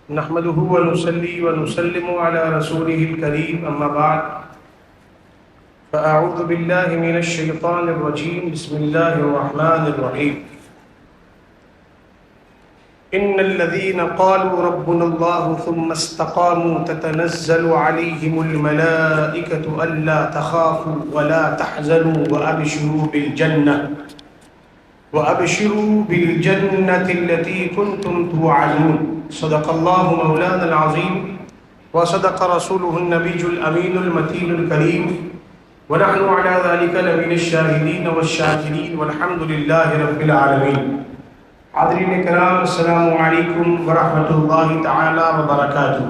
نحمده ونصلي ونسلم على رسوله الكريم أما بعد فأعوذ بالله من الشيطان الرجيم بسم الله الرحمن الرحيم إن الذين قالوا ربنا الله ثم استقاموا تتنزل عليهم الملائكة ألا تخافوا ولا تحزنوا وأبشروا بالجنة التي كنتم توعدون صدق الله مولانا العظيم وصدق رسوله النبي الأمين المتين الكريم ونحن على ذلك لمن الشاهدين والشاكرين والحمد لله رب العالمين. حاضرین کرام السلام علیکم ورحمۃ اللہ تعالی وبرکاتہ.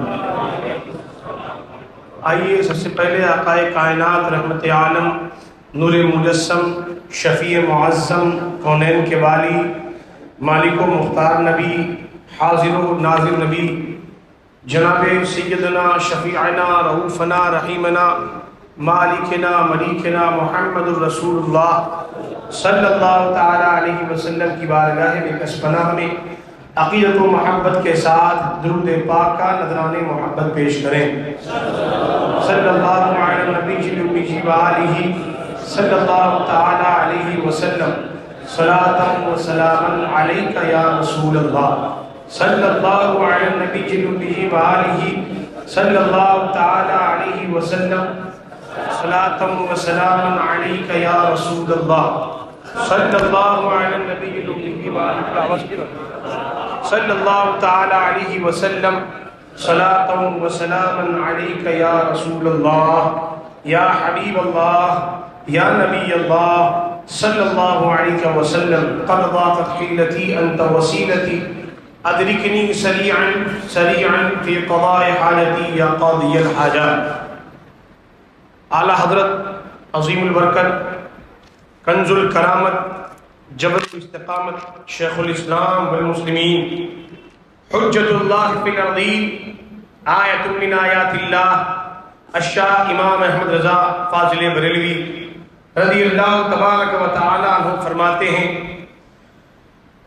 آئیے سب سے پہلے آقا کائنات رحمت عالم نور مجسم شفیع معظم کونین کے والی مالک و مختار نبی حاضر و ناظر نبی جناب سیدنا شفیعنا رؤوفنا رحیمنا مالکنا ملیکنا محمد الرسول اللہ صلی اللہ تعالیٰ علیہ وسلم کی بارگاہ میں کسپناہ میں عقیدت و محبت کے ساتھ درود پاک کا نذران محبت پیش کریں. صلی اللہ علیہ نبی جی وآلہ صلی اللہ تعالیٰ علیہ وسلم صلاۃ و سلاما علیک یا رسول اللہ. صلی اللہ علیہ نبی جی وآلہ صلی اللہ تعالیٰ علیہ وسلم صلاۃ و سلاما علیک یا رسول اللہ. صلی اللہ علیہ نبی صلی اللہ تعالیٰ علیہ وسلم صلاۃ و سلاما علیک یا رسول اللہ یا حبیب اللہ یا نبی اللہ صلی اللہ علیہ وسلم. قد ضاقت حیلتی انت وسیلتی ادرکنی سریعا سریعا فی قضاء حاجتی یا قاضی الحاجات. اعلیٰ حضرت عظیم البرکت کنز الکرامت جبل الاستقامت شیخ الاسلام والمسلمین حجت اللہ فی الارضین آیت من آیات اللہ الشاہ امام احمد رضا فاضل بریلوی رضی اللہ تبارک و تعالی عنہ فرماتے ہیں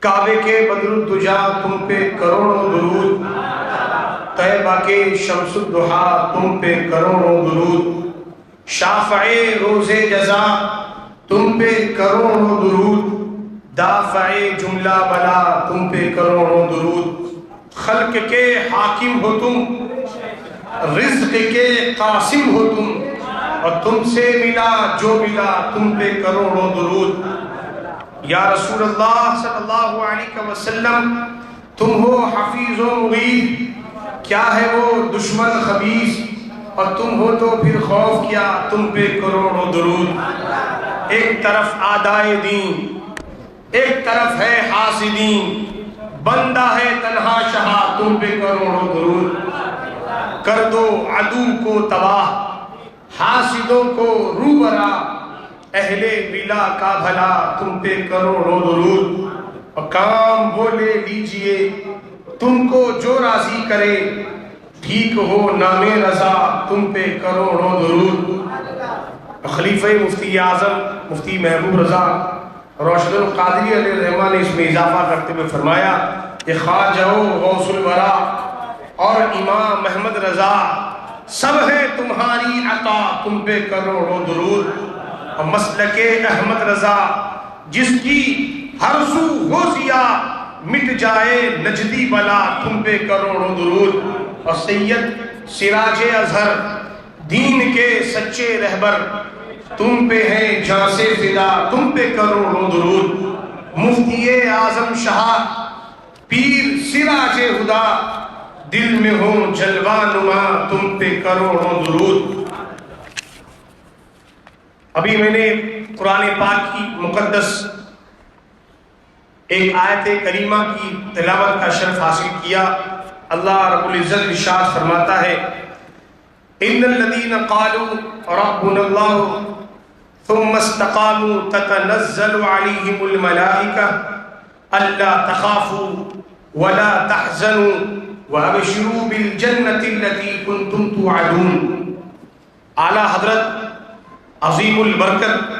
کعبے کے بدر الدجا تم پہ کروڑوں درود، طیبہ کے شمس الضحا تم پہ کروڑوں درود، شافع روز جزا تم پہ کروڑوں درود، دافع جملہ بلا تم پہ کروڑوں درود، خلق کے حاکم ہو تم، رزق کے قاسم ہو تم، اور تم سے ملا جو ملا تم پہ کروڑوں درود. یا رسول اللہ صلی اللہ علیہ وسلم تم ہو حفیظ و مغیث، کیا ہے وہ دشمن خبیث، اور تم ہو تو پھر خوف کیا تم پہ کروڑوں درود. ایک طرف آدائے دین ایک طرف ہے حاسدین، بندہ ہے تنہا شہا تم پہ کروڑوں درود. کر دو عدو کو تباہ حاسدوں کو روبرا، اہل بلا کا بھلا تم پہ کروڑوں درود. اور کام وہ لے لیجئے تم کو جو راضی کرے، ٹھیک ہو نام رضا تم پہ کروڑوں درود. خلیفہ مفتی اعظم مفتی محبوب رضا روشن القادری علیہ الرحمٰن نے اس میں اضافہ کرتے ہوئے فرمایا کہ خواجہ غوث الورا اور امام محمد رضا سب ہے تمہاری عطا تم پہ کروڑوں درود. اور مسلک احمد رضا جس کی ہر سو ہو ضیا مٹ جائے نجدی بلا تم پہ کروڑوں درود. اور سید سراج اظہر دین کے سچے رہبر تم پہ ہیں جان سے فدا تم پہ کروڑوں درود. مفتی اعظم شاہ پیر سراج ہدا دل میں ہو جلوہ نما تم پہ کروڑوں درود. ابھی میں نے قرآن پاک کی مقدس ایک آیت کریمہ کی تلاوت کا شرف حاصل کیا. اللہ رب العزت ارشاد فرماتا ہے ان الذین قالوا ربنا اللہ ثم استقاموا تتنزل علیہم الملائکہ الا تخافوا ولا تحزنوا وابشروا بالجنة التي كنتم توعدون. اعلیٰ حضرت عظیم البرکت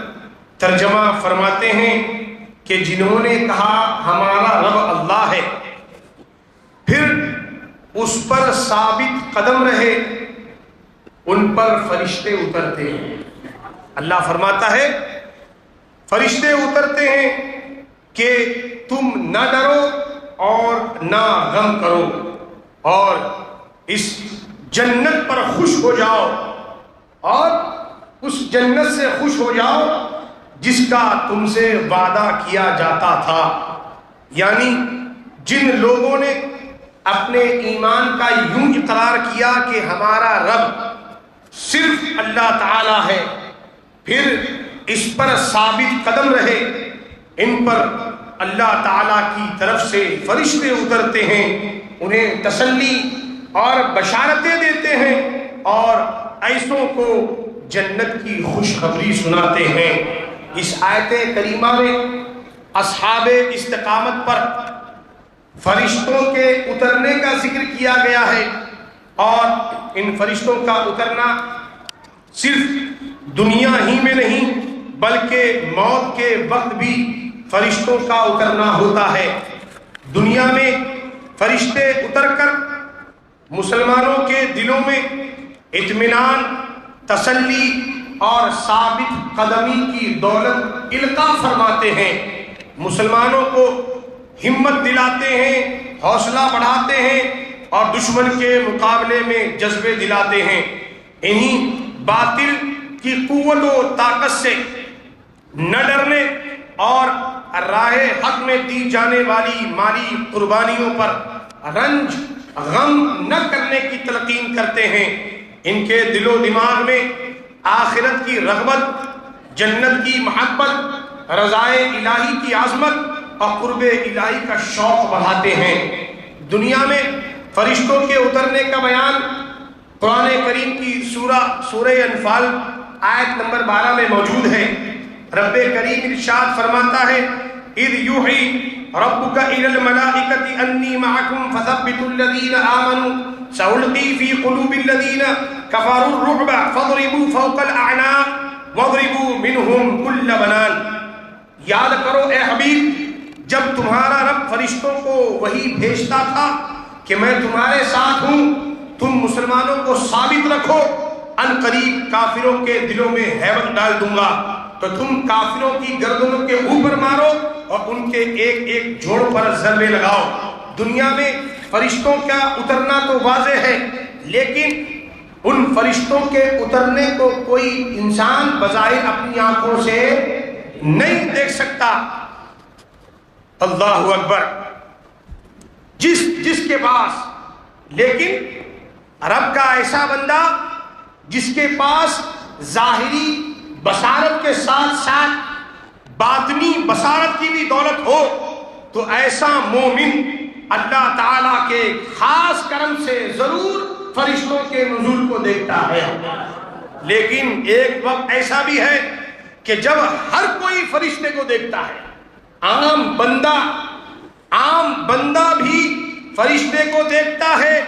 ترجمہ فرماتے ہیں کہ جنہوں نے کہا ہمارا رب اللہ ہے، پھر اس پر ثابت قدم رہے ان پر فرشتے اترتے ہیں۔ اللہ فرماتا ہے فرشتے اترتے ہیں کہ تم نہ ڈرو اور نہ غم کرو اور اس جنت پر خوش ہو جاؤ اور اس جنت سے خوش ہو جاؤ جس کا تم سے وعدہ کیا جاتا تھا۔ یعنی جن لوگوں نے اپنے ایمان کا یوں اقرار کیا کہ ہمارا رب صرف اللہ تعالی ہے، پھر اس پر ثابت قدم رہے، ان پر اللہ تعالی کی طرف سے فرشتے اترتے ہیں، انہیں تسلی اور بشارتیں دیتے ہیں اور ایسوں کو جنت کی خوشخبری سناتے ہیں۔ اس آیت کریمہ میں اصحاب استقامت پر فرشتوں کے اترنے کا ذکر کیا گیا ہے، اور ان فرشتوں کا اترنا صرف دنیا ہی میں نہیں بلکہ موت کے وقت بھی فرشتوں کا اترنا ہوتا ہے۔ دنیا میں فرشتے اتر کر مسلمانوں کے دلوں میں اطمینان، تسلی اور ثابت قدمی کی دولت القاء فرماتے ہیں، مسلمانوں کو ہمت دلاتے ہیں، حوصلہ بڑھاتے ہیں اور دشمن کے مقابلے میں جذبے دلاتے ہیں۔ انہی باطل کی قوت و طاقت سے نہ ڈرنے اور راہ حق میں دی جانے والی مالی قربانیوں پر رنج غم نہ کرنے کی تلقین کرتے ہیں۔ ان کے دل و دماغ میں آخرت کی رغبت، جنت کی محبت، رضائے الہی کی عظمت اور قرب الہی کا شوق بڑھاتے ہیں۔ دنیا میں فرشتوں کے اترنے کا بیان قرآن کریم کی سورہ انفال آیت نمبر 12 میں موجود ہے۔ رب کریم ارشاد فرماتا ہے اذ یوحی ربک الی الملائکۃ انی معکم فثبتوا الذین آمنوا سألقی فی قلوب الذین کفروا الرعب فاضربوا فوق الاعناق واضربوا منهم کل بنان۔ یاد کرو اے حبیب جب تمہارا رب فرشتوں کو وحی بھیجتا تھا کہ میں تمہارے ساتھ ہوں، تم مسلمانوں کو ثابت رکھو، ان قریب کافروں کے دلوں میں ہیبت ڈال دوں گا، تو تم کافروں کی گردنوں کے اوپر مارو اور ان کے ایک ایک جوڑ پر ضربے لگاؤ۔ دنیا میں فرشتوں کا اترنا تو واضح ہے، لیکن ان فرشتوں کے اترنے کو کوئی انسان بظاہر اپنی آنکھوں سے نہیں دیکھ سکتا۔ اللہ اکبر۔ جس کے پاس لیکن رب کا ایسا بندہ جس کے پاس ظاہری بصارت کے ساتھ ساتھ باطنی بصارت کی بھی دولت ہو تو ایسا مومن اللہ تعالیٰ کے خاص کرم سے ضرور فرشتوں کے نزول کو دیکھتا ہے۔ لیکن ایک وقت ایسا بھی ہے کہ جب ہر کوئی فرشتے کو دیکھتا ہے، عام بندہ بھی فرشتے کو دیکھتا ہے،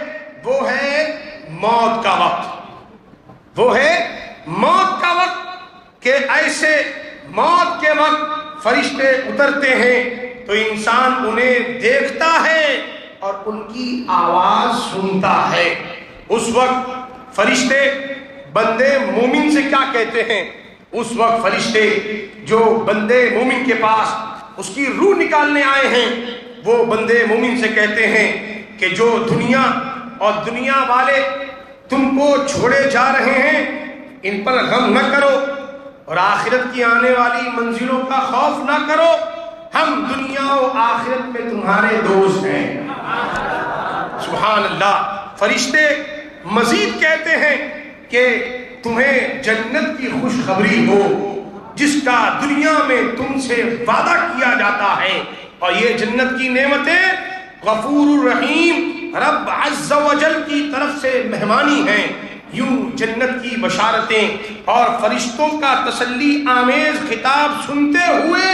وہ ہے موت کا وقت۔ وہ ہے موت کا وقت کہ ایسے موت کے وقت فرشتے اترتے ہیں تو انسان انہیں دیکھتا ہے اور ان کی آواز سنتا ہے۔ اس وقت فرشتے بندے مومن سے کیا کہتے ہیں؟ اس وقت فرشتے جو بندے مومن کے پاس اس کی روح نکالنے آئے ہیں وہ بندے مومن سے کہتے ہیں کہ جو دنیا اور دنیا والے تم کو چھوڑے جا رہے ہیں ان پر غم نہ کرو اور آخرت کی آنے والی منزلوں کا خوف نہ کرو، ہم دنیا و آخرت میں تمہارے دوست ہیں۔ سبحان اللہ۔ فرشتے مزید کہتے ہیں کہ تمہیں جنت کی خوشخبری ہو جس کا دنیا میں تم سے وعدہ کیا جاتا ہے، اور یہ جنت کی نعمتیں غفور الرحیم رب عز و جل کی طرف سے مہمانی ہیں۔ یوں جنت کی بشارتیں اور فرشتوں کا تسلی آمیز خطاب سنتے ہوئے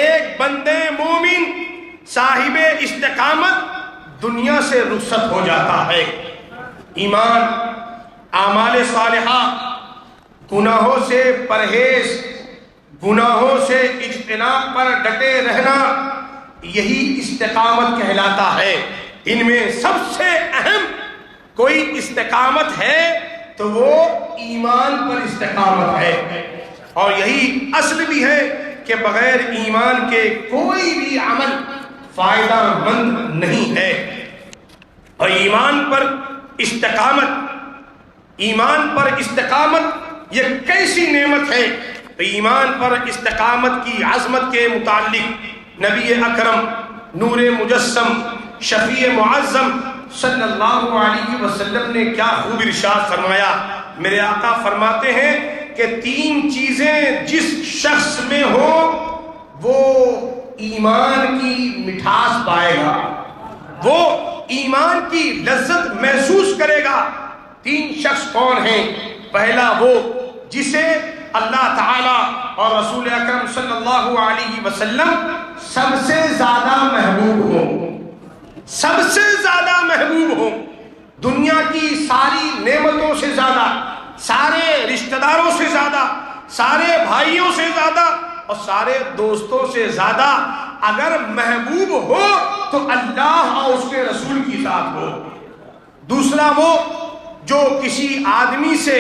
ایک بندے مومن صاحب استقامت دنیا سے رخصت ہو جاتا ہے۔ ایمان، اعمال صالحہ، گناہوں سے پرہیز، گناہوں سے اجتناب پر ڈٹے رہنا، یہی استقامت کہلاتا ہے۔ ان میں سب سے اہم کوئی استقامت ہے تو وہ ایمان پر استقامت ہے، اور یہی اصل بھی ہے کہ بغیر ایمان کے کوئی بھی عمل فائدہ مند نہیں ہے۔ اور ایمان پر استقامت یہ کیسی نعمت ہے؟ تو ایمان پر استقامت کی عظمت کے متعلق نبی اکرم نور مجسم شفیع معظم صلی اللہ علیہ وسلم نے کیا خوب ارشاد فرمایا۔ میرے آقا فرماتے ہیں کہ 3 چیزیں جس شخص میں ہو وہ ایمان کی مٹھاس پائے گا، وہ ایمان کی لذت محسوس کرے گا۔ 3 شخص کون ہیں؟ پہلا وہ جسے اللہ تعالی اور رسول اکرم صلی اللہ علیہ وسلم سب سے زیادہ محبوب ہو، سب سے زیادہ محبوب ہو، دنیا کی ساری نعمتوں سے زیادہ، سارے رشتہ داروں سے زیادہ، سارے بھائیوں سے زیادہ اور سارے دوستوں سے زیادہ اگر محبوب ہو تو اللہ اور اس کے رسول کی ذات ہو۔ دوسرا وہ جو کسی آدمی سے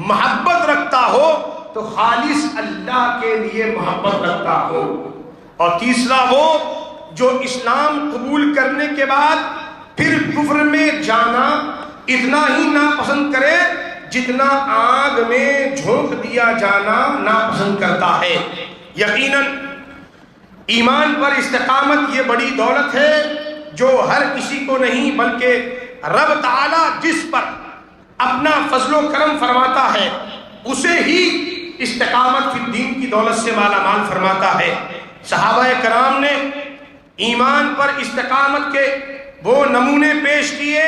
محبت رکھتا ہو تو خالص اللہ کے لیے محبت رکھتا ہو، اور تیسرا وہ جو اسلام قبول کرنے کے بعد پھر کفر میں جانا اتنا ہی ناپسند کرے جتنا آگ میں جھونک دیا جانا ناپسند کرتا ہے۔ یقیناً ایمان پر استقامت یہ بڑی دولت ہے جو ہر کسی کو نہیں بلکہ رب تعالی جس پر اپنا فضل و کرم فرماتا ہے اسے ہی استقامت فی الدین کی دولت سے مالا مال فرماتا ہے۔ صحابہ کرام نے ایمان پر استقامت کے وہ نمونے پیش کیے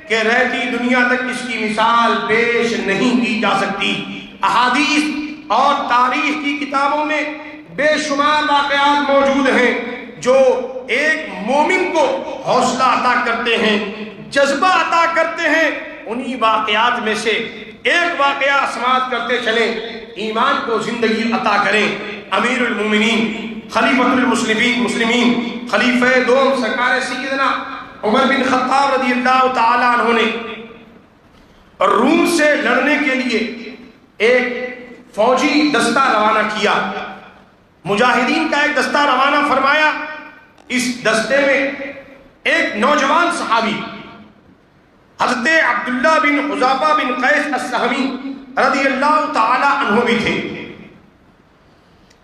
کہ رہتی دنیا تک اس کی مثال پیش نہیں کی جا سکتی۔ احادیث اور تاریخ کی کتابوں میں بے شمار واقعات موجود ہیں جو ایک مومن کو حوصلہ عطا کرتے ہیں، جذبہ عطا کرتے ہیں۔ انہی واقعات میں سے ایک واقعہ سماعت کرتے چلیں، ایمان کو زندگی عطا کریں۔ امیر المومنین خلیفۃ المسلمین خلیفہ دوم سرکار سیدنا عمر بن خطاب رضی اللہ تعالی عنہ نے روم سے لڑنے کے لیے ایک فوجی دستہ روانہ کیا، مجاہدین کا ایک دستہ روانہ فرمایا۔ اس دستے میں ایک نوجوان صحابی حضرت عبداللہ بن حذافہ بن قیس السہمی رضی اللہ تعالی عنہ بھی تھے۔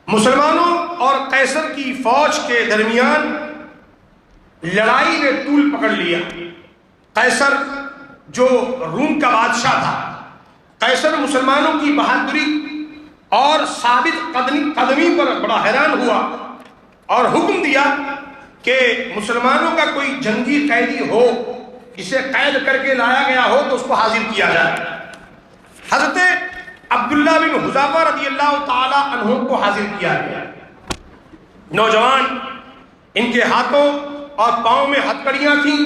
مسلمانوں اور قیصر کی فوج کے درمیان لڑائی نے طول پکڑ لیا۔ قیصر جو روم کا بادشاہ تھا، قیصر مسلمانوں کی بہادری اور ثابت قدمی پر بڑا حیران ہوا اور حکم دیا کہ مسلمانوں کا کوئی جنگی قیدی ہو، اسے قید کر کے لایا گیا ہو تو اس کو حاضر کیا جائے۔ حضرت عبداللہ بن حذافہ رضی اللہ تعالی عنہ کو حاضر کیا گیا۔ نوجوان، ان کے ہاتھوں اور پاؤں میں ہتھکڑیاں تھیں۔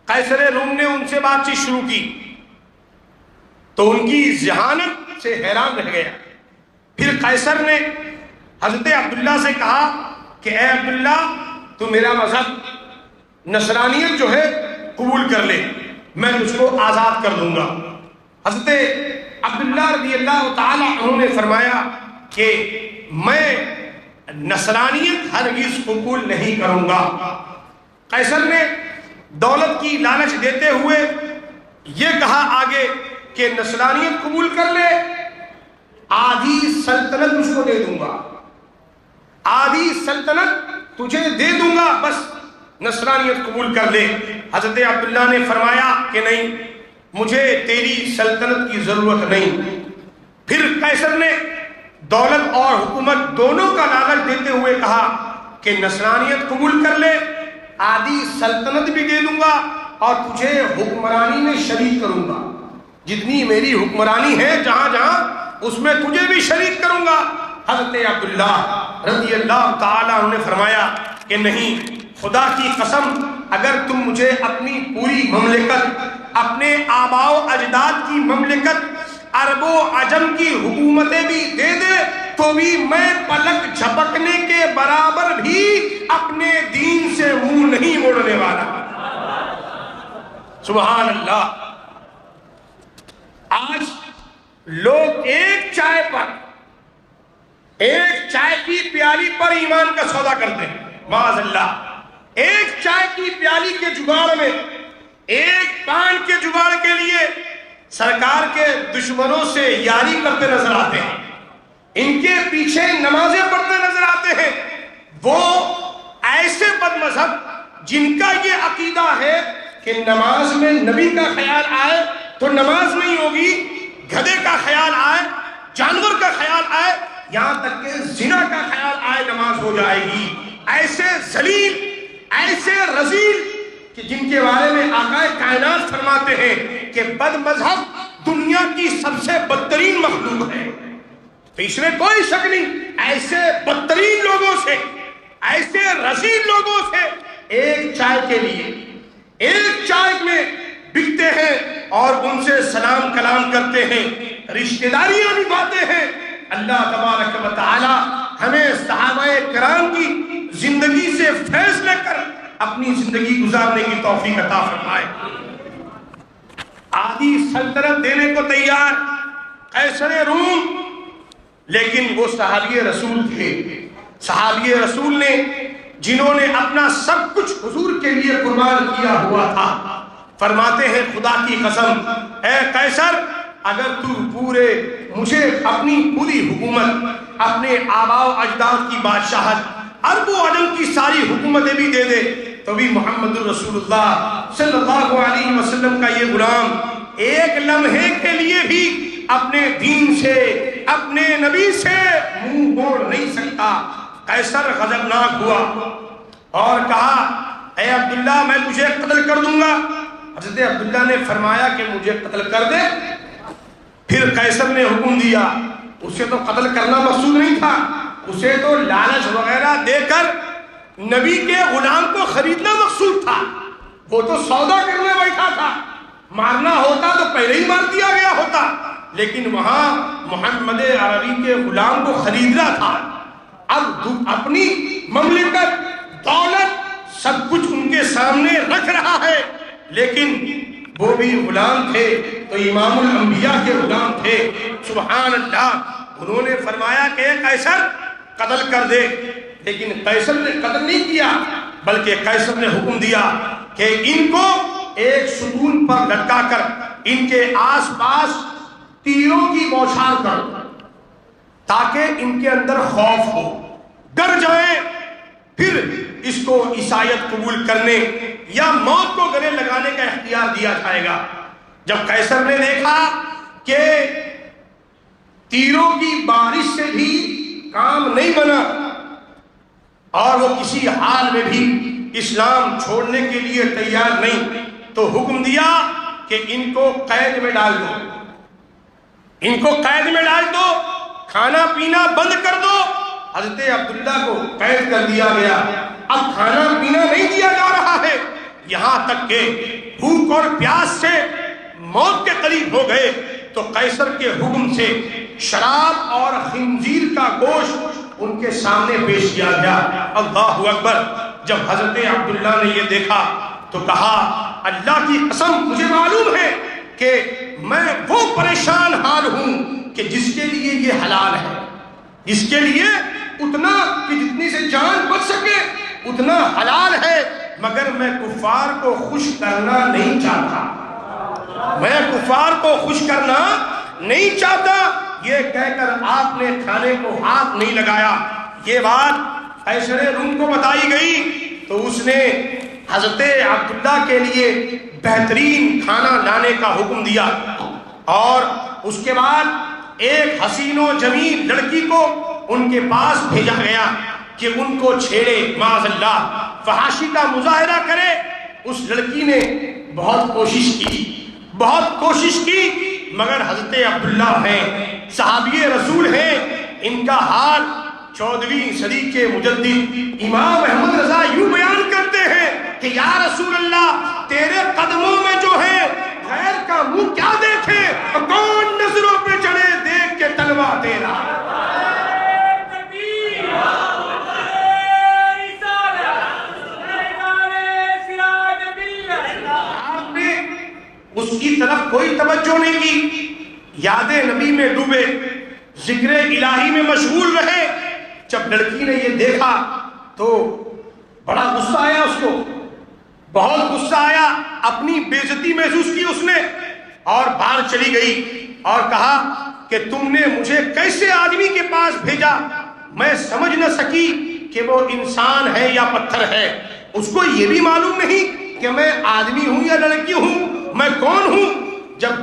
قیصر روم نے ان سے بات چیت شروع کی تو ان کی ذہانت سے حیران رہ گیا۔ پھر قیصر نے حضرت عبداللہ سے کہا کہ اے عبداللہ، تو میرا مذہب نصرانیت جو ہے قبول کر لے، میں تجھ کو آزاد کر دوں گا۔ حضرت عبداللہ رضی اللہ تعالی عنہ نے فرمایا کہ میں نصرانیت ہرگز قبول نہیں کروں گا۔ قیصر نے دولت کی لالچ دیتے ہوئے یہ کہا آگے کہ نصرانیت قبول کر لے، آدھی سلطنت اس کو دے دوں گا، آدھی سلطنت تجھے دے دوں گا، بس نصرانیت قبول کر لے۔ حضرت عبداللہ نے فرمایا کہ نہیں، مجھے تیری سلطنت کی ضرورت نہیں۔ پھر قیصر نے دولت اور حکومت دونوں کا لالچ دیتے ہوئے کہا کہ نصرانیت قبول کر لے، آدھی سلطنت بھی دے دوں گا اور تجھے حکمرانی میں شریک کروں گا، جتنی میری حکمرانی ہے جہاں جہاں اس میں تجھے بھی شریک کروں گا۔ حضرت عبداللہ رضی اللہ تعالیٰ عنہ نے فرمایا کہ نہیں، خدا کی قسم، اگر تم مجھے اپنی پوری مملکت، اپنے آباء و اجداد کی مملکت، عرب و عجم کی حکومتیں بھی دے دے تو بھی میں پلک جھپکنے کے برابر بھی اپنے دین سے منہ نہیں موڑنے والا۔ سبحان اللہ. آج لوگ ایک چائے کی پیالی پر ایمان کا سودا کرتے ہیں. معاذ اللہ. ایک چائے کی پیالی کے جگاڑ میں، ایک پان کے جگاڑ کے لیے سرکار کے دشمنوں سے یاری کرتے نظر آتے ہیں، ان کے پیچھے نمازیں پڑھتے نظر آتے ہیں. وہ ایسے بد مذہب جن کا یہ عقیدہ ہے کہ نماز میں نبی کا خیال آئے تو نماز نہیں ہوگی، گدھے کا خیال آئے، جانور کا خیال آئے، یہاں تک کہ زنا کا خیال آئے نماز ہو جائے گی. ایسے ذلیل، ایسے رذیل کہ جن کے بارے میں آقا کائنات فرماتے ہیں کہ بد مذہب دنیا کی سب سے بدترین مخلوق ہے. تو اس میں کوئی شک نہیں، ایسے بدترین لوگوں سے، ایسے رذیل لوگوں سے ایک چائے کے لیے، ایک چائے میں بکتے ہیں اور ان سے سلام کلام کرتے ہیں، رشتہ داریاں نبھاتے ہیں. اللہ تبارک و تعالی ہمیں صحابہ کرام کی زندگی سے فیض لے کر اپنی زندگی گزارنے کی توفیق عطا فرمائے. آدھی سلطنت دینے کو تیار قیصر روم، لیکن وہ صحابی رسول تھے. صحابی رسول نے جنہوں نے اپنا سب کچھ حضور کے لیے قربان کیا ہوا تھا، فرماتے ہیں خدا کی قسم اے قیصر، اگر تو مجھے اپنی پوری حکومت، اپنے آباء و اجداد کی بادشاہت، عرب و عجم کی ساری حکومتیں بھی دے دے تو بھی محمد الرسول اللہ صلی اللہ علیہ وسلم کا یہ غلام ایک لمحے کے لیے بھی اپنے دین سے، اپنے نبی سے منہ موڑ نہیں سکتا. قیصر غضبناک ہوا اور کہا اے عبداللہ میں تجھے قتل کر دوں گا. حضرت عبداللہ نے فرمایا کہ مجھے قتل کر دے. پھر قیصر نے حکم دیا، اسے تو قتل کرنا مقصود نہیں تھا، اسے تو لالچ وغیرہ دے کر نبی کے غلام کو خریدنا مقصود تھا. وہ تو سودا کرنے بیٹھا تھا، مارنا ہوتا تو پہلے ہی مار دیا گیا ہوتا، لیکن وہاں محمد عربی کے غلام کو خریدنا تھا. اب اپنی مملکت، دولت، سب کچھ ان کے سامنے رکھ رہا ہے، لیکن وہ بھی غلام تھے تو امام الانبیاء کے غلام تھے. سبحان اللہ. انہوں نے فرمایا کہ قیصر قتل کر دے، لیکن قیصر نے قتل نہیں کیا، بلکہ قیصر نے حکم دیا کہ ان کو ایک ستون پر لٹکا کر ان کے آس پاس تیروں کی بوچھار کرو تاکہ ان کے اندر خوف ہو، ڈر جائیں، پھر اس کو عیسائیت قبول کرنے یا موت کو گلے لگانے کا اختیار دیا جائے گا. جب قیصر نے دیکھا کہ تیروں کی بارش سے بھی کام نہیں بنا اور وہ کسی حال میں بھی اسلام چھوڑنے کے لیے تیار نہیں، تو حکم دیا کہ ان کو قید میں ڈال دو، ان کو قید میں ڈال دو، کھانا پینا بند کر دو. حضرت عبداللہ کو قید کر دیا گیا. اب کھانا پینا نہیں دیا جا رہا ہے، یہاں تک کہ بھوک اور پیاس سے موت کے قریب ہو گئے تو قیصر کے حکم سے شراب اور خنزیر کا گوشت ان کے سامنے پیش کیا گیا. اللہ اکبر. جب حضرت عبداللہ نے یہ دیکھا تو کہا اللہ کی قسم مجھے معلوم ہے کہ میں وہ پریشان حال ہوں کہ جس کے لیے یہ حلال ہے، جس کے لیے اتنا کہ جتنی سے جان بچ سکے اتنا حلال ہے، مگر میں کفار کو خوش کرنا نہیں چاہتا، میں کفار کو خوش کرنا نہیں چاہتا. یہ کہہ کر آپ نے کھانے کو ہاتھ نہیں لگایا. یہ بات قیصر روم کو بتائی گئی تو اس نے حضرت عبداللہ کے لیے بہترین کھانا لانے کا حکم دیا اور اس کے بعد ایک حسین و جمیل لڑکی کو ان کے پاس بھیجا گیا کہ ان کو چھیڑے، معاذ اللہ فحاشی کا مظاہرہ کرے. اس لڑکی نے بہت کوشش کی مگر حضرت عبداللہ ہیں، صحابی رسول ہیں، ان کا حال 14ویں صدی کے مجدد امام احمد رضا یوں بیان کرتے ہیں کہ یا رسول اللہ تیرے قدموں میں جو ہے غیر کا منہ کیا دیکھے، کون نظروں پہ چڑھے دیکھ کے تلوا تیرا. آپ نے اس کی طرف کوئی توجہ نہیں کی، یاد نبی میں ڈوبے، ذکر الہی میں مشغول رہے۔ جب لڑکی نے یہ دیکھا تو بڑا غصہ آیا اس کو، بہت غصہ آیا، اپنی بے عزتی محسوس کی اس نے، اور باہر چلی گئی اور کہا کہ تم نے مجھے کیسے آدمی کے پاس بھیجا؟ میں سمجھ نہ سکی کہ وہ انسان ہے یا پتھر ہے۔ اس کو یہ بھی معلوم نہیں کہ میں آدمی ہوں یا لڑکی ہوں، میں کون ہوں۔ جب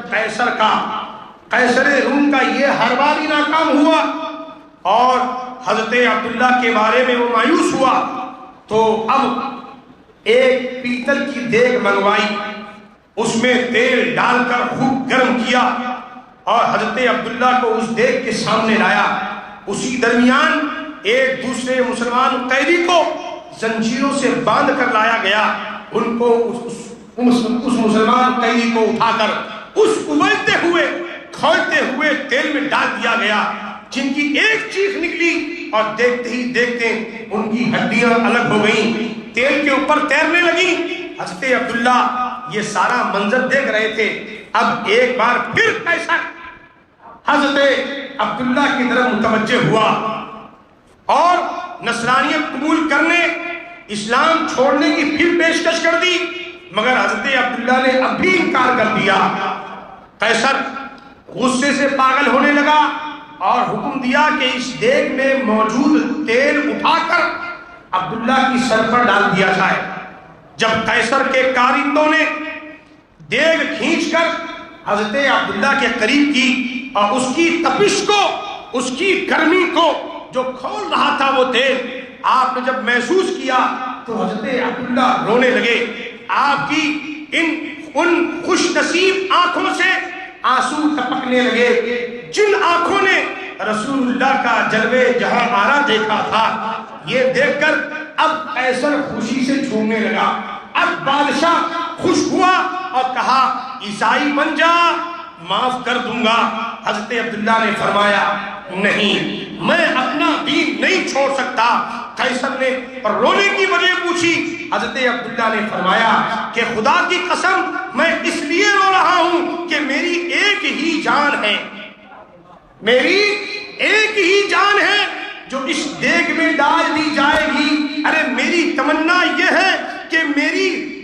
قیصر روم کا یہ ہر بار ہی ناکام ہوا اور حضرت عبداللہ کے بارے میں وہ مایوس ہوا، تو اب ایک پیتل کی دیگ منگوائی، اس میں تیل ڈال کر خوب گرم کیا اور حضرت عبداللہ کو اس دیگ کے سامنے لایا۔ اسی درمیان ایک دوسرے مسلمان قیدی کو زنجیروں سے باندھ کر لایا گیا، ان کو اس مسلمان قیدی کو اٹھا کر اس ابلتے ہوئے کھولتے ہوئے تیل میں ڈال دیا گیا، جن کی ایک چیخ نکلی اور دیکھتے ہی دیکھتے ان کی ہڈیاں الگ ہو گئیں، تیل کے اوپر تیرنے لگیں۔ حضرت عبداللہ یہ سارا منظر دیکھ رہے تھے۔ اب ایک بار پھر قیصر حضرت عبداللہ کی طرف متوجہ ہوا اور نصرانیت قبول کرنے، اسلام چھوڑنے کی پھر پیشکش کر دی، مگر حضرت عبداللہ نے اب بھی انکار کر دیا۔ قیصر غصے سے پاگل ہونے لگا اور حکم دیا کہ اس دیگ میں موجود تیل اٹھا کر عبداللہ کی سر پر ڈال دیا جائے۔ جب قیصر کے کارندوں نے دیگ کھینچ کر حضرت عبداللہ کے قریب کی اور اس کی تپش کو، اس کی گرمی کو جو کھول رہا تھا وہ تیل آپ نے جب محسوس کیا تو حضرت عبداللہ رونے لگے۔ آپ کی ان خوش نصیب آنکھوں سے آنسو ٹپکنے لگے، جن آنکھوں نے رسول اللہ کا جلوے جہاں آرا دیکھا تھا۔ یہ دیکھ کر اب قیصر خوشی سے جھومنے لگا۔ اب بادشاہ خوش ہوا اور کہا عیسائی بن جا، معاف کر دوں گا۔ حضرت عبداللہ نے فرمایا نہیں، میں اپنا دین نہیں چھوڑ سکتا۔ قیصر نے رونے کی وجہ پوچھی، حضرت عبداللہ نے فرمایا کہ خدا کی قسم میں اس لیے رو رہا ہوں کہ میری ایک ہی جان ہے، میری ایک ہی جان ہے جو اس دیگ میں ڈال دی جائے گی۔ ارے میری تمنا یہ ہے کہ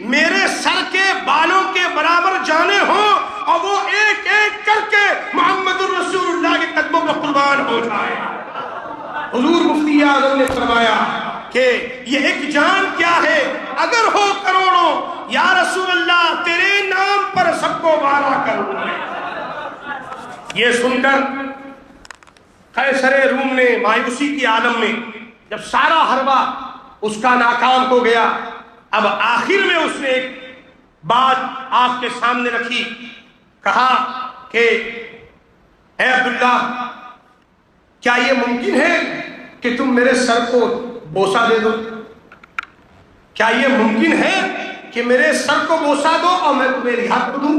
میرے سر کے بالوں کے برابر جانیں ہوں اور وہ ایک ایک کر کے محمد الرسول اللہ کے قدموں پر قربان ہو جائے۔ حضور مفتی اعظم نے فرمایا کہ یہ ایک جان کیا ہے اگر ہو کروڑوں، یا رسول اللہ تیرے نام پر سب کو وارا کروں۔ یہ سن کر قیصر روم نے مایوسی کے عالم میں جب سارا حربہ اس کا ناکام ہو گیا، اب آخر میں اس نے ایک بات آپ کے سامنے رکھی، کہا کہ اے عبداللہ کیا یہ ممکن ہے کہ تم میرے سر کو بوسہ دے دو؟ کیا یہ ممکن ہے کہ میرے سر کو بوسہ دو اور میں تمہیں رہا کر دوں؟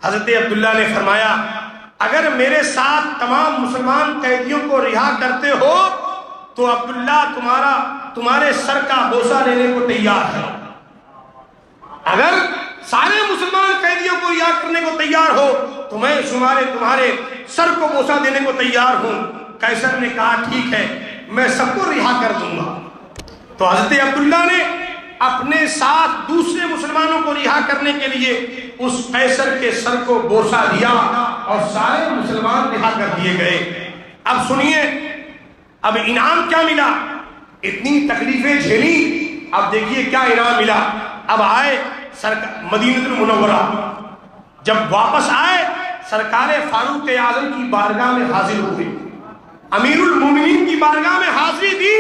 حضرت عبداللہ نے فرمایا اگر میرے ساتھ تمام مسلمان قیدیوں کو رہا کرتے ہو تو عبداللہ تمہارے سر کا بوسہ لینے کو تیار ہے۔ اگر سارے مسلمان قیدیوں کو رہا کرنے کو تیار ہو تو میں تمہارے سر کو بوسہ دینے کو تیار ہوں۔ قیصر نے کہا ٹھیک ہے، میں سب کو رہا کر دوں گا۔ تو حضرت عبداللہ نے اپنے ساتھ دوسرے مسلمانوں کو رہا کرنے کے لیے اس قیصر کے سر کو بوسہ دیا اور سارے مسلمان رہا کر دیے گئے۔ اب سنیے اب انعام کیا ملا، اتنی تکلیفیں جھیلی، اب دیکھیے کیا انعام ملا۔ اب آئے مدینہ المنورہ، جب واپس آئے سرکار فاروق اعظم کی بارگاہ میں حاضر ہوئے، امیر المومنین کی بارگاہ میں حاضری دی۔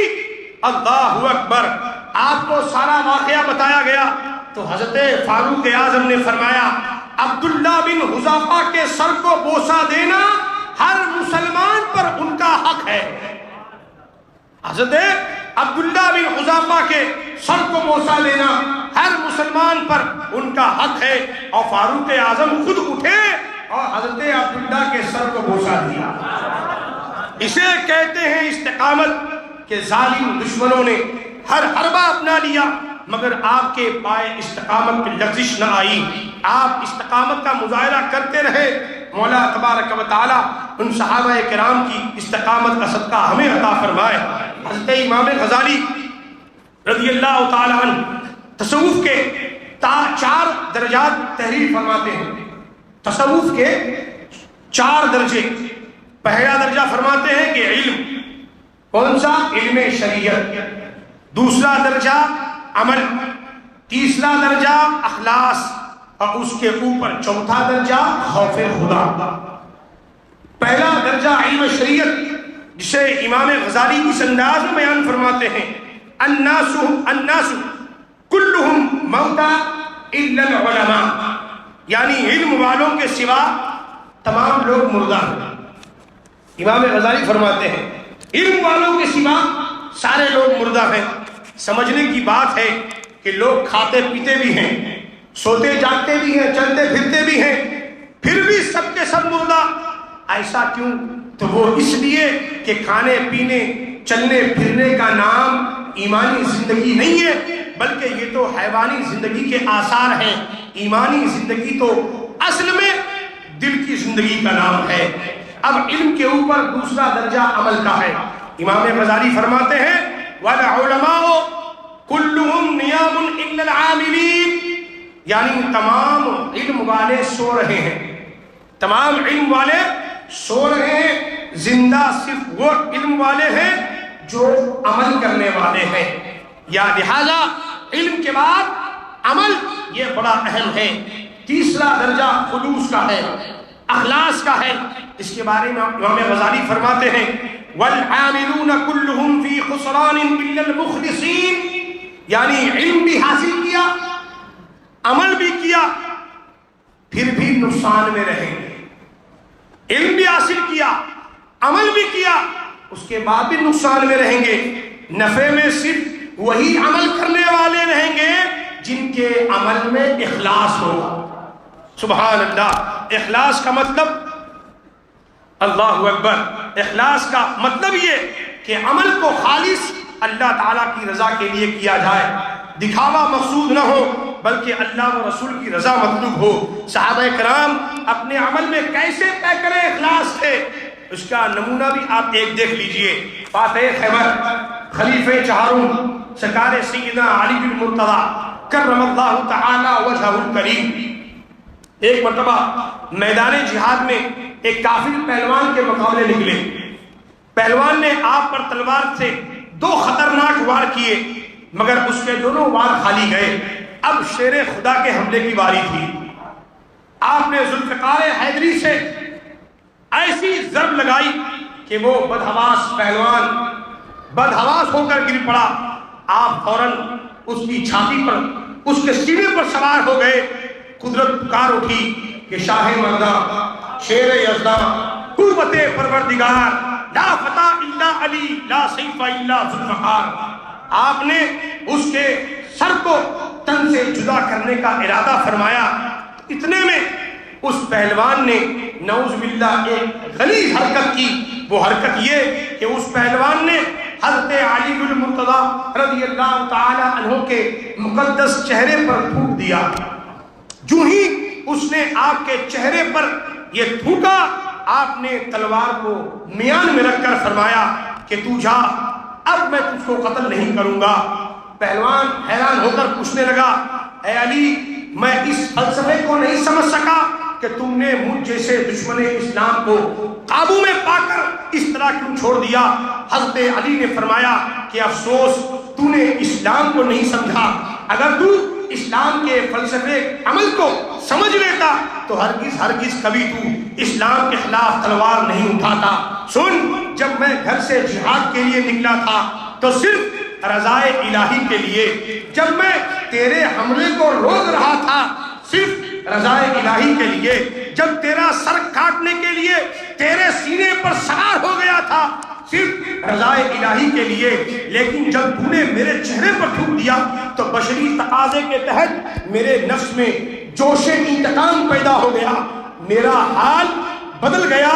اللہ اکبر، آپ کو سارا واقعہ بتایا گیا تو حضرت فاروق اعظم نے فرمایا عبداللہ بن حذافہ کے سر کو بوسہ دینا ہر مسلمان پر ان کا حق ہے۔ حضرت عبداللہ بن حذافہ کے سر کو بوسہ لینا ہر مسلمان پر ان کا حق ہے، اور فاروق اعظم خود اٹھے اور حضرت عبداللہ کے سر کو بوسہ دیا۔ اسے کہتے ہیں استقامت، کہ ظالم دشمنوں نے ہر حربہ اپنا لیا مگر آپ کے پائے استقامت کی لغزش نہ آئی۔ آپ استقامت کا مظاہرہ کرتے رہے، مولا تبارک و تعالیٰ ان صحابہ کرام کی استقامت کا صدقہ ہمیں عطا فرمائے۔ حضرت امام غزالی رضی اللہ تعالیٰ عنہ تصوف کے 4 درجات تحریر فرماتے ہیں۔ تصوف کے 4 درجے۔ پہلا درجہ فرماتے ہیں کہ علم، کون سا؟ علم شریعت۔ دوسرا درجہ عمل، تیسرا درجہ اخلاص، اور اس کے اوپر چوتھا درجہ خوف خدا۔ پہلا درجہ علم شریعت، جسے امام غزالی اس انداز میں بیان فرماتے ہیں، الناس کلہم موتا الا العلماء، یعنی علم والوں کے سوا تمام لوگ مردہ ہیں۔ امام غزالی فرماتے ہیں علم والوں کے سوا سارے لوگ مردہ ہیں۔ سمجھنے کی بات ہے کہ لوگ کھاتے پیتے بھی ہیں، سوتے جاگتے بھی ہیں، چلتے پھرتے بھی ہیں، پھر بھی سب کے سب مردہ۔ ایسا کیوں؟ تو وہ اس لیے کہ کھانے پینے چلنے پھرنے کا نام ایمانی زندگی نہیں ہے، بلکہ یہ تو حیوانی زندگی کے آثار ہیں۔ ایمانی زندگی تو اصل میں دل کی زندگی کا نام ہے۔ اب علم کے اوپر دوسرا درجہ عمل کا ہے۔ امام غزالی فرماتے ہیں وَالْعُلَمَاءُ كُلُّهُمْ نِيَامٌ إِلَّا الْعَامِلِينَ، یعنی تمام علم والے سو رہے ہیں، تمام علم والے سو رہے ہیں، زندہ صرف وہ علم والے ہیں جو عمل کرنے والے ہیں۔ یا لہذا علم کے بعد عمل یہ بڑا اہم ہے۔ تیسرا درجہ خلوص کا ہے، اخلاص کا ہے۔ اس کے بارے میں امام غزالی فرماتے ہیں وَالْعَامِلُونَ كُلُّهُمْ فِي خُسْرَانٍ إِلَّا الْمُخْلِصِينَ، یعنی علم بھی حاصل کیا، عمل بھی کیا، پھر بھی نقصان میں رہیں گے۔ علم بھی حاصل کیا، عمل بھی کیا، اس کے بعد بھی نقصان میں رہیں گے۔ نفع میں صرف وہی عمل کرنے والے رہیں گے جن کے عمل میں اخلاص ہوگا۔ سبحان اللہ۔ اخلاص کا مطلب، اللہ اکبر، اخلاص کا مطلب یہ کہ عمل کو خالص اللہ تعالیٰ کی رضا کے لیے کیا جائے، دکھاوا مقصود نہ ہو بلکہ اللہ و رسول کی رضا مطلوب ہو۔ صحابہ کرام اپنے عمل میں کیسے طے کرے اخلاص تھے، اس کا نمونہ بھی آپ ایک دیکھ لیجئے۔ فاتح خیبر، خلیفہ چہارم، سرکار سیدنا علی بن مرتضیٰ کرم اللہ تعالی وجہہ الکریم، ایک مرتبہ میدان جہاد میں ایک کافر پہلوان کے مقابلے نکلے۔ پہلوان نے آپ پر تلوار سے 2 خطرناک وار کیے، مگر اس کے دونوں وار خالی گئے۔ اب شیر خدا کے حملے کی باری تھی۔ آپ نے ذوالفقار حیدری سے ایسی ضرب لگائی کہ وہ بدحواس پہلوان بدحواس ہو کر گر پڑا۔ آپ فوراً اس کی چھاتی پر، اس کے سینے پر سوار ہو گئے۔ قدرت پکار اٹھی کہ شاہ مردہ، شیر یزداں، قوت پروردگار، لا فتح الا علی، لا سیف الا ذوالفقار۔ آپ نے اس کے سر کو تن سے جدا کرنے کا ارادہ فرمایا۔ اتنے میں اس پہلوان نے نعوذ باللہ ایک غلیظ حرکت کی۔ وہ حرکت یہ کہ اس پہلوان نے حضرت علی بن مرتضیٰ رضی اللہ تعالی عنہ کے مقدس چہرے پر تھوک دیا۔ جو ہی اس نے آپ کے چہرے پر یہ تھوکا، آپ نے تلوار کو میان میں رکھ کر فرمایا کہ تو جا، اب میں تجھ کو قتل نہیں کروں گا۔ پہلوان حیران ہو کر پوچھنے لگا، اے علی، میں اس فلسفے کو نہیں سمجھ سکا کہ تم نے مجھ جیسے دشمن اسلام کو قابو میں پا کر اس طرح کیوں چھوڑ دیا؟ حضرت علی نے فرمایا کہ افسوس، تو نے اسلام کو نہیں سمجھا۔ اگر تو اسلام کے فلسفے عمل کو سمجھ لیتا تو ہرگز کبھی تو اسلام کے خلاف تلوار نہیں اٹھاتا۔ سن، جب میں گھر سے جہاد کے لیے نکلا تھا تو صرف رضائے الہی کے لیے، جب میں تیرے حملے کو روک رہا تھا صرف رضائے الہی کے لیے، جب تیرا سر کاٹنے کے لیے تیرے سینے پر سوار ہو گیا تھا صرف رضائے الہی کے لیے، لیکن جب تو نے میرے چہرے پر تھوک دیا تو بشری تقاضے کے تحت میرے نفس میں جوش انتقام پیدا ہو گیا، میرا حال بدل گیا۔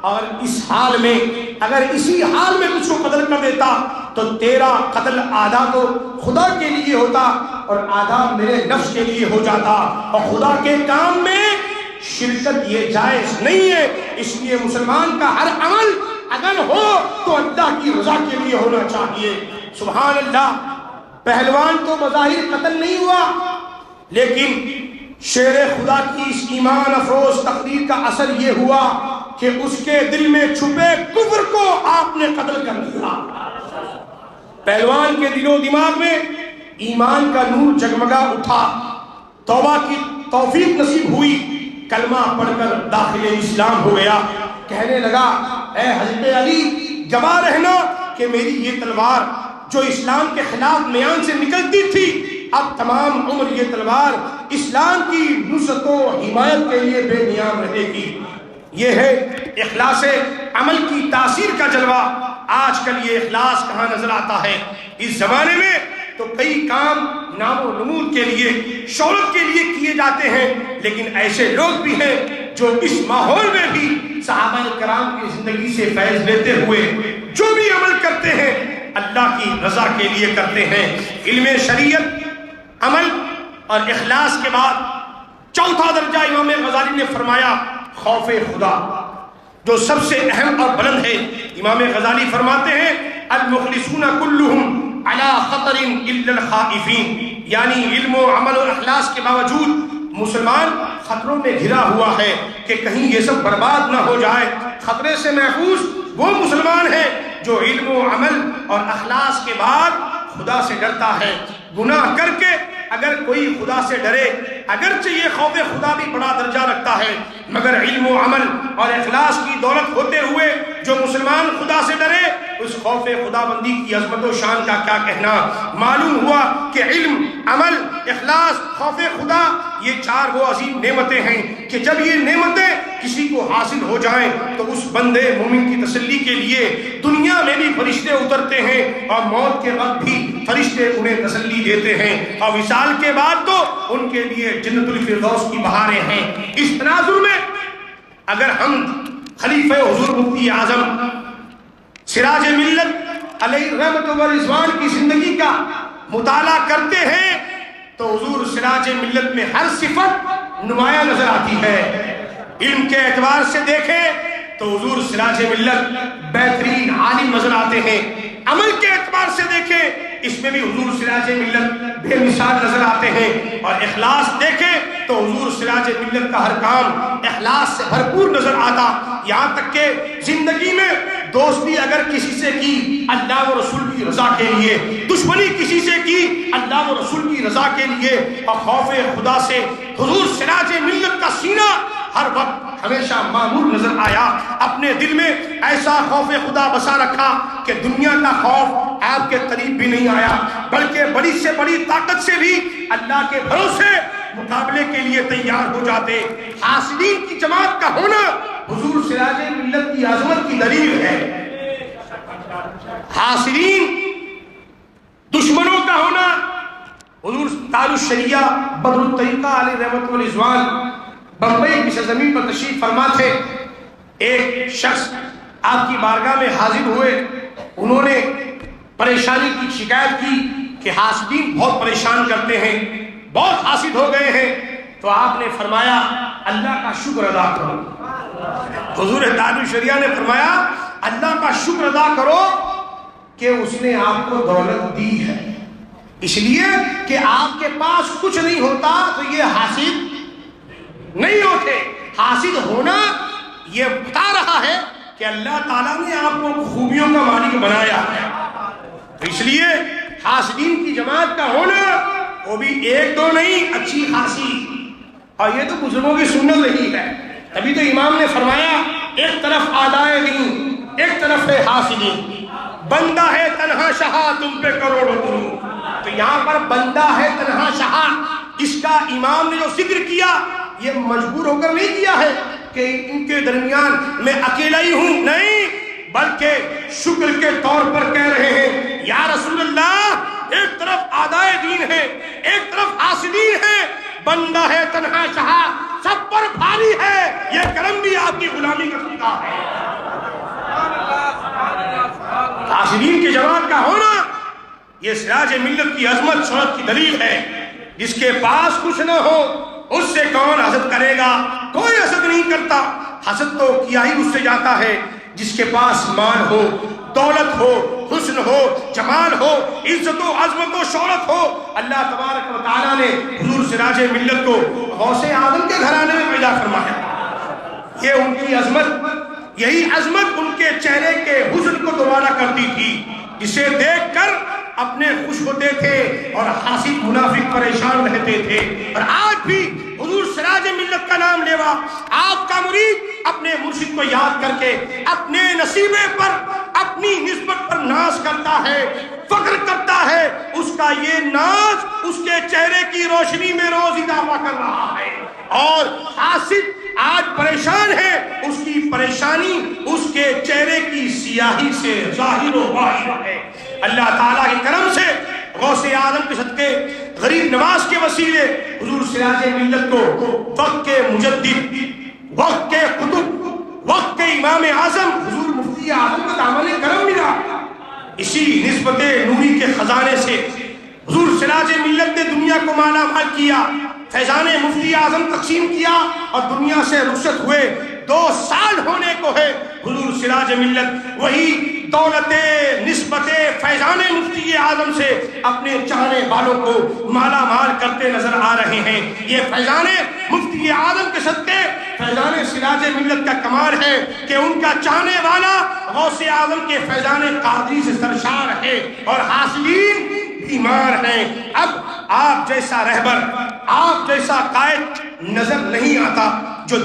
اور اس حال میں، اگر اسی حال میں مجھ کو قتل کر دیتا تو تیرا قتل آدھا تو خدا کے لیے ہوتا اور آدھا میرے نفس کے لیے ہو جاتا، اور خدا کے کام میں شرکت یہ جائز نہیں ہے۔ اس لیے مسلمان کا ہر عمل اگر ہو تو اللہ کی رضا کے لیے ہونا چاہیے۔ سبحان اللہ، پہلوان تو بظاہر قتل نہیں ہوا، لیکن شیر خدا کی اس ایمان افروز تقریر کا اثر یہ ہوا کہ اس کے دل میں چھپے کفر کو آپ نے قتل کر دیا۔ پہلوان کے دل و دماغ میں ایمان کا نور جگمگا اٹھا، توبہ کی توفیق نصیب ہوئی، کلمہ پڑھ کر داخل اسلام ہو گیا۔ کہنے لگا اے حضرت علی گواہ رہنا کہ میری یہ تلوار جو اسلام کے خلاف میان سے نکلتی تھی، اب تمام عمر یہ تلوار اسلام کی نصرت و حمایت کے لیے بے نیام رہے گی۔ یہ ہے اخلاص عمل کی تاثیر کا جلوہ۔ آج کل یہ اخلاص کہاں نظر آتا ہے؟ اس زمانے میں تو کئی کام نام و نمود کے لیے، شہرت کے لیے کیے جاتے ہیں، لیکن ایسے لوگ بھی ہیں جو اس ماحول میں بھی صحابہ کرام کی زندگی سے فیض لیتے ہوئے جو بھی عمل کرتے ہیں اللہ کی رضا کے لیے کرتے ہیں۔ علم شریعت، عمل اور اخلاص کے بعد چوتھا درجہ امام غزالی نے فرمایا خوف خدا، جو سب سے اہم اور بلند ہے۔ امام غزالی فرماتے ہیں المخلصون کلہم علی خطر الا الخائفین، یعنی علم و عمل و اخلاص کے باوجود مسلمان خطروں میں گھرا ہوا ہے کہ کہیں یہ سب برباد نہ ہو جائے۔ خطرے سے محفوظ وہ مسلمان ہے جو علم و عمل اور اخلاص کے بعد خدا سے ڈرتا ہے۔ گناہ کر کے اگر کوئی خدا سے ڈرے، اگرچہ یہ خوف خدا بھی بڑا درجہ رکھتا ہے، مگر علم و عمل اور اخلاص کی دولت ہوتے ہوئے جو مسلمان خدا سے ڈرے، اس خوف خدا بندی کی عظمت و شان کا کیا کہنا۔ معلوم ہوا کہ علم، عمل، اخلاص، خوف خدا یہ چار وہ عظیم نعمتیں ہیں کہ جب یہ نعمتیں کسی کو حاصل ہو جائیں تو اس بندے مومن کی تسلی کے لیے دنیا میں بھی فرشتے اترتے ہیں اور موت کے وقت بھی فرشتے انہیں تسلی دیتے ہیں، اور وصال کے بعد تو ان کے لیے جنت الفردوس کی بہاریں ہیں۔ اس تناظر میں اگر ہم خلیفہ حضور مفتی اعظم سراج ملت علیہ رحمت و رضوان کی زندگی کا مطالعہ کرتے ہیں تو حضور سراج ملت میں ہر صفت نمایاں نظر آتی ہے۔ علم کے اعتبار سے دیکھیں تو حضور سراج ملت بہترین عالم نظر آتے ہیں، عمل کے اعتبار سے دیکھیں اس میں بھی حضور سراج ملت بے مثال نظر آتے ہیں، اور اخلاص دیکھیں تو حضور سراج ملت کا ہر کام اخلاص سے بھرپور نظر آتا۔ یہاں تک کہ زندگی میں دوستی اگر کسی سے کی اللہ و رسول کی رضا کے لیے، دشمنی کسی سے کی اللہ و رسول کی رضا کے لیے، اور خوف خدا سے حضور سراج ملت کا سینہ ہر وقت ہمیشہ معمور نظر آیا۔ اپنے دل میں ایسا خوف خدا بسا رکھا کہ دنیا کا خوف آپ کے قریب بھی نہیں آیا، بلکہ بڑی سے بڑی طاقت سے بھی اللہ کے بھروسے مقابلے کے لیے تیار ہو جاتے۔ حاسدین کی جماعت کا ہونا حضور سراج ملت کی عظمت کی دلیل ہے۔ حاسدین دشمنوں کا ہونا، حضور تاج الشریعہ بدر الطریقہ علیہ رحمت و رضوان بمبئی کی سرزمین پر تشریف فرما تھے۔ ایک شخص آپ کی بارگاہ میں حاضر ہوئے، انہوں نے پریشانی کی شکایت کی کہ حاسدین بہت پریشان کرتے ہیں، بہت حاسد ہو گئے ہیں۔ تو آپ نے فرمایا اللہ کا شکر ادا کرو۔ حضور تاج الشریعہ نے فرمایا اللہ کا شکر ادا کرو کہ اس نے آپ کو دولت دی ہے، اس لیے کہ آپ کے پاس کچھ نہیں ہوتا تو یہ حاسد نہیں ہوتے۔ حاسد ہونا یہ بتا رہا ہے کہ اللہ تعالیٰ نے آپ کو خوبیوں کا مالک بنایا ہے، تو اس لیے حاسدین کی جماعت کا ہونا وہ بھی ایک دو نہیں، اچھی خاصی، اور یہ تو بزرگوں کی سنت رہی ہے۔ تبھی تو امام نے فرمایا ایک طرف آدائے دین، ایک طرف ہے حاسدین، بندہ ہے تنہا شہا تم پہ کروڑوں درود۔ تو یہاں پر بندہ ہے تنہا شہا، اس کا امام نے جو ذکر کیا یہ مجبور ہو کر نہیں کیا ہے کہ ان کے درمیان میں اکیلا ہی ہوں، نہیں، بلکہ شکر کے طور پر کہہ رہے ہیں یا رسول اللہ ایک طرف آدائے دین ہے، ایک طرف حاسدین ہے، بندہ ہے تنہا شہا سب پر بھاری ہے، یہ کرم بھی آپ کی غلامی کا صدقہ ہے۔ حاضرین کی جماعت کا ہونا یہ سراج ملت کی عظمت شرف کی دلیل ہے. جس کے پاس کچھ نہ ہو اس سے کون حسد کرے گا؟ کوئی حسد نہیں کرتا. حسد تو کیا ہی اس سے جاتا ہے جس کے پاس مال ہو، دولت ہو، حسن ہو، جمال ہو، عزت و عظمت و شہرت ہو. اللہ تبارک و تعالیٰ نے حضور سراج ملت کو غوث اعظم کے گھرانے میں پیدا فرمایا. یہ ان کی عظمت، یہی عظمت ان کے چہرے کے حسن کو دوبارہ کرتی تھی، جسے دیکھ کر اپنے خوش ہوتے تھے اور حاسد منافق پریشان رہتے تھے. اور آج بھی حضور سراج ملت کا نام لیوا آپ کا مرید اپنے مرشد کو یاد کر کے اپنے نصیبے پر، اپنی نسبت پر ناز کرتا ہے، فخر کرتا ہے. اس کا یہ ناز اس کے چہرے کی روشنی میں روز اضافہ کر رہا ہے. اور حاسد آج پریشان ہے، اس کی پریشانی اس کے چہرے کی سیاہی سے ظاہر و باہر ہے. اللہ تعالیٰ کے کرم سے غوث اعظم کے صدقے، غریب نواز کے وسیلے حضور سراج ملت کو وقت کے مجدد، وقت کے قطب، وقت کے امام اعظم حضور مفتی اعظم کا دامن کرم ملا. اسی نسبت نوری کے خزانے سے حضور سراج ملت نے دنیا کو مالا مال کیا، فیضان مفتی اعظم تقسیم کیا اور دنیا سے رخصت ہوئے. 2 سال ہونے کو ہے حضور سراج ملت وہی دولت نسبت فیضان مفتی اعظم سے اپنے چاہنے والوں کو مالا مال کرتے نظر آ رہے ہیں. یہ فیضان مفتی اعظم کے صدقے فیضان سراج ملت کا کمال ہے کہ ان کا چاہنے والا غوث اعظم کے فیضان قادری سے سرشار ہے اور حاصلین بیمار ہیں. اب آپ جیسا رہبر، آپ جیسا قائد نظر نہیں آتا جو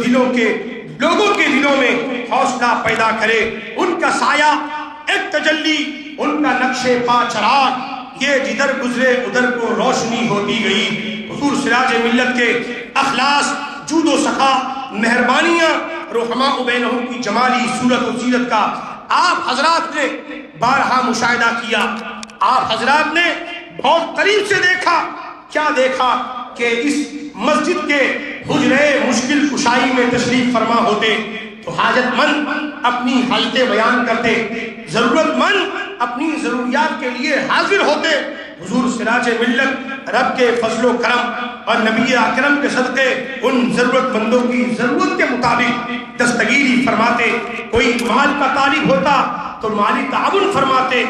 لوگوں کے دلوں میں حوصلہ پیدا کرے. ان کا سایہ، ایک تجلی، ان کا نقش پا چراغ، یہ جدھر گزرے ادھر کو روشنی ہوتی گئی. حضور سراج ملت کے اخلاص، جود و سخا، مہربانیاں، رحماء بینہم کی جمالی صورت و سیرت کا آپ حضرات نے بارہا مشاہدہ کیا. آپ حضرات نے بہت قریب سے دیکھا. کیا دیکھا؟ کہ اس مسجد کے حجرے مشکل کشائی میں تشریف فرما ہوتے تو حاجت مند اپنی حاجتیں بیان کرتے، ضرورت مند اپنی ضروریات کے لیے حاضر ہوتے. حضور سراج ملت رب کے فضل و کرم اور نبی اکرم کے صدقے ان ضرورت مندوں کی ضرورت کے مطابق دستگیری فرماتے. کوئی مال کا طالب ہوتا تو مالی تعاون فرماتے،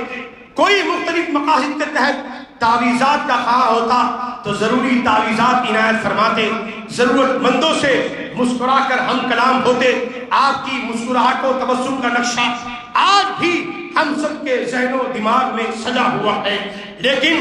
کوئی مختلف مقاصد کے تحت تعویذات کا خواہاں ہوتا تو ضروری تعویذات عنایت فرماتے. ضرورت مندوں سے مسکرا کر ہم کلام ہوتے. آپ کی مسکراہٹ و تبسم کا نقشہ آج بھی ہم سب کے ذہن و دماغ میں سجا ہوا ہے. لیکن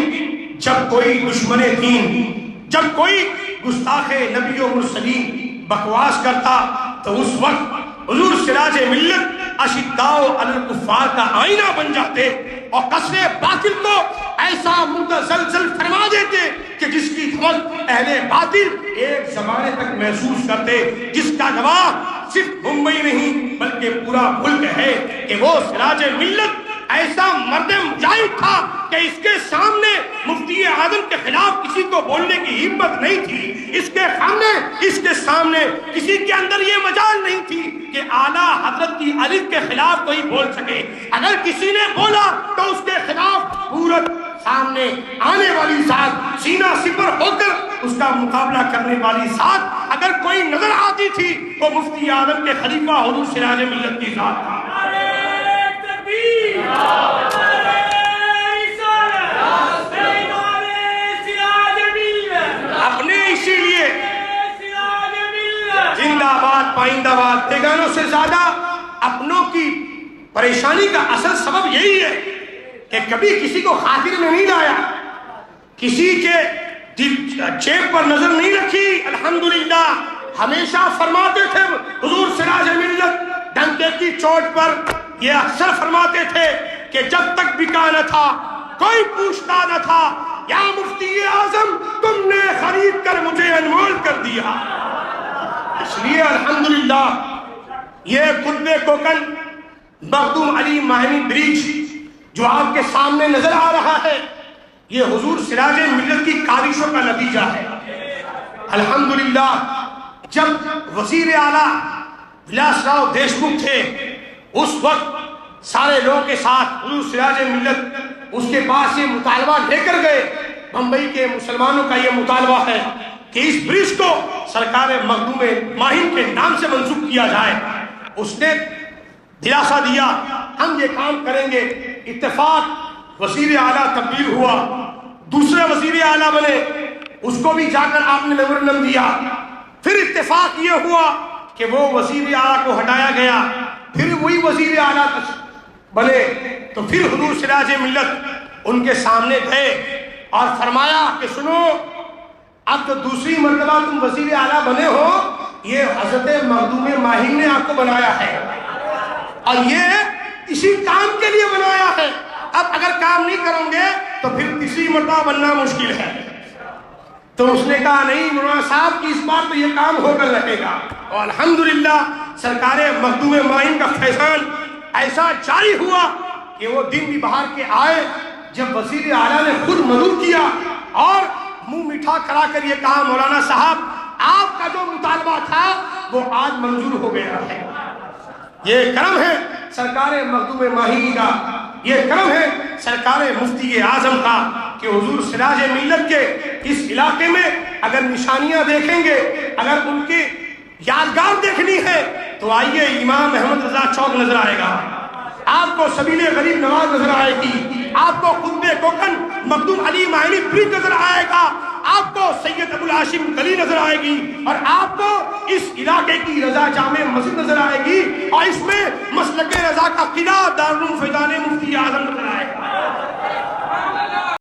جب کوئی دشمن دین، جب کوئی گستاخ نبی و مرسلین بکواس کرتا تو اس وقت حضور سراج ملت اشداء علی الکفار کا آئینہ بن جاتے اور قصر باطل کو ایسا متزلزل فرما دیتے کہ جس کی دھمک اہل باطل ایک زمانے تک محسوس کرتے، جس کا گواہ صرف ممبئی نہیں بلکہ پورا ملک ہے کہ وہ سراج ملت ایسا مرد مجاہد تھا کہ اس کے سامنے مفتی اعظم کے خلاف کسی کو بولنے کی ہمت نہیں تھی. اس کے سامنے کسی کے اندر یہ مجال نہیں تھی کہ اعلیٰ حضرت کی علی کے خلاف کوئی بول سکے. اگر کسی نے بولا تو اس کے خلاف پورا سامنے آنے والی ذات، سینہ سپر ہو کر اس کا مقابلہ کرنے والی ذات اگر کوئی نظر آتی تھی وہ مفتی اعظم کے خلیفہ حضور سراج ملت کی ذات تھا. اپنے اسی لیے زندہ باد پائندہ باد بیگانوں سے زیادہ اپنوں کی پریشانی کا اصل سبب یہی ہے کہ کبھی کسی کو خاطر میں نہیں لایا، کسی کے جیب پر نظر نہیں رکھی. الحمدللہ ہمیشہ فرماتے تھے حضور سراج ملت ڈنکے کی چوٹ پر یہ اکثر فرماتے تھے کہ جب تک بکا نہ تھا کوئی پوچھتا نہ تھا، یا مفتی اعظم تم نے خرید کر مجھے انمول کر دیا. اس لیے الحمدللہ یہ قطب کوکن مخدوم علی ماہمی برج جو آپ کے سامنے نظر آ رہا ہے یہ حضور سراج ملت کی کاوشوں کا نتیجہ ہے. الحمدللہ جب وزیر اعلیٰ ولاس راؤ دیشمکھ تھے اس وقت سارے لوگوں کے ساتھ حضور سراج ملت اس کے پاس یہ مطالبہ لے کر گئے. بمبئی کے مسلمانوں کا یہ مطالبہ ہے کہ اس برج کو سرکار مخدوم ماہن کے نام سے منسوب کیا جائے. اس نے دلاسا دیا ہم یہ کام کریں گے. اتفاق وزیر اعلیٰ تبدیل ہوا, دوسرے وزیر اعلیٰ بنے, اس کو بھی جا کر آپ نے میمورنڈم دیا. پھر اتفاق یہ ہوا کہ وہ وزیر اعلیٰ کو ہٹایا گیا, پھر وہی وزیر اعلیٰ بنے. تو پھر حضور سراج ملت ان کے سامنے گئے اور فرمایا کہ سنو, اب تو دوسری مرتبہ تم وزیر اعلیٰ بنے ہو, یہ حضرت مخدوم ماہن نے آپ کو بنایا ہے اور یہ اسی کام کے لیے بنایا ہے. اب اگر کام نہیں کرو گے تو پھر تیسری مرتبہ بننا مشکل ہے. تو اس نے کہا نہیں مولانا صاحب کی اس بار تو یہ کام ہو کر رہے گا. اور الحمدللہ سرکار مخدوم ماہن کا فیضان ایسا جاری ہوا کہ وہ دن بھی باہر کے آئے جب وزیر اعلیٰ نے خود منظور کیا اور منہ میٹھا کرا کر یہ کہا مولانا صاحب آپ کا جو مطالبہ تھا وہ آج منظور ہو گیا ہے. یہ کرم ہے سرکار مخدوم ماہن کا, یہ کرم ہے سرکار مفتی اعظم کا کہ حضور سراج ملت کے اس علاقے میں اگر نشانیاں دیکھیں گے, اگر ان کی یادگار دیکھنی ہے تو آئیے امام احمد رضا چوک نظر آئے گا, آپ کو سبیل غریب نواز نظر آئے گی, آپ کو قطب کوکن مخدوم علی ماہنی برج نظر آئے گا, آپ کو سید ابو الہاشم گلی نظر آئے گی, اور آپ کو اس علاقے کی رضا جامع مسجد نظر آئے گی, اور اس میں مسلک رضا کا قلعہ دارالعلوم فیضان مفتی اعظم نظر آئے گا.